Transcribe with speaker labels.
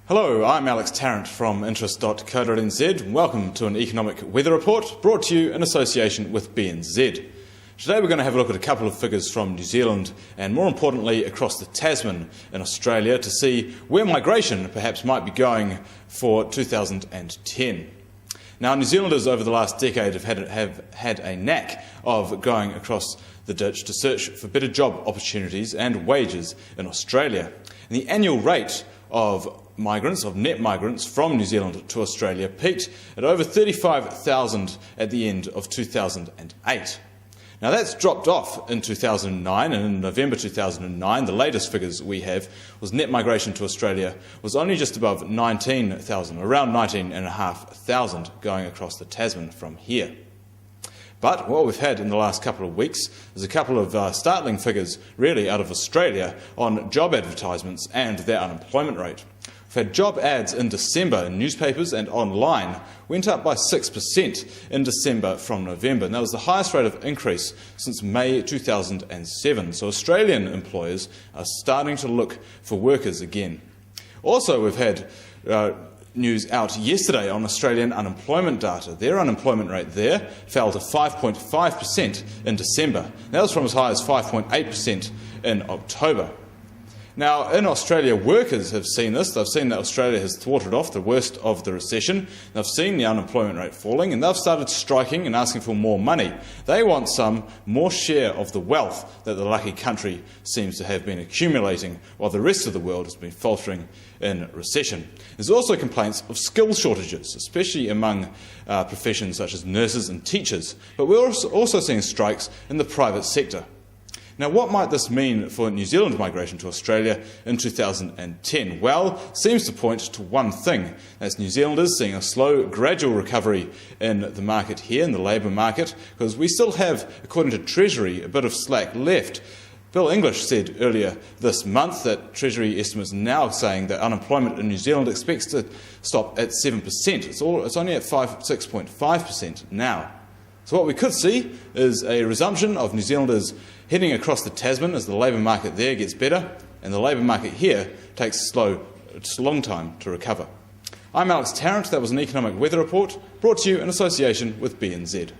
Speaker 1: Hello, I'm Alex Tarrant from interest.co.nz. Welcome to an economic weather report brought to you in association with BNZ. Today we're going to have a look at a couple of figures from New Zealand and more importantly across the Tasman in Australia to see where migration perhaps might be going for 2010. Now, New Zealanders over the last decade have had a knack of going across the ditch to search for better job opportunities and wages in Australia. And the annual rate of net migrants from New Zealand to Australia peaked at over 35,000 at the end of 2008. Now that's dropped off in 2009, and in November 2009, the latest figures we have was net migration to Australia was only just above 19,000, around 19,500 going across the Tasman from here. But what we've had in the last couple of weeks is a couple of startling figures really out of Australia on job advertisements and their unemployment rate. We've had job ads in December in newspapers and online went up by 6% in December from November, and that was the highest rate of increase since May 2007. So Australian employers are starting to look for workers again. Also, we've had news out yesterday on Australian unemployment data. Their unemployment rate there fell to 5.5% in December. That was from as high as 5.8% in October. Now, in Australia, workers have seen this. They've seen that Australia has thwarted off the worst of the recession. They've seen the unemployment rate falling, and they've started striking and asking for more money. They want some more share of the wealth that the lucky country seems to have been accumulating, while the rest of the world has been faltering in recession. There's also complaints of skill shortages, especially among professions such as nurses and teachers. But we're also seeing strikes in the private sector. Now, what might this mean for New Zealand migration to Australia in 2010? Well, it seems to point to one thing. That's New Zealanders seeing a slow, gradual recovery in the market here, in the labour market, because we still have, according to Treasury, a bit of slack left. Bill English said earlier this month that Treasury estimates are now saying that unemployment in New Zealand expects to stop at 7%. It's only at 6.5% now. So what we could see is a resumption of New Zealanders heading across the Tasman as the labour market there gets better and the labour market here takes a long time to recover. I'm Alex Tarrant. That was an economic weather report brought to you in association with BNZ.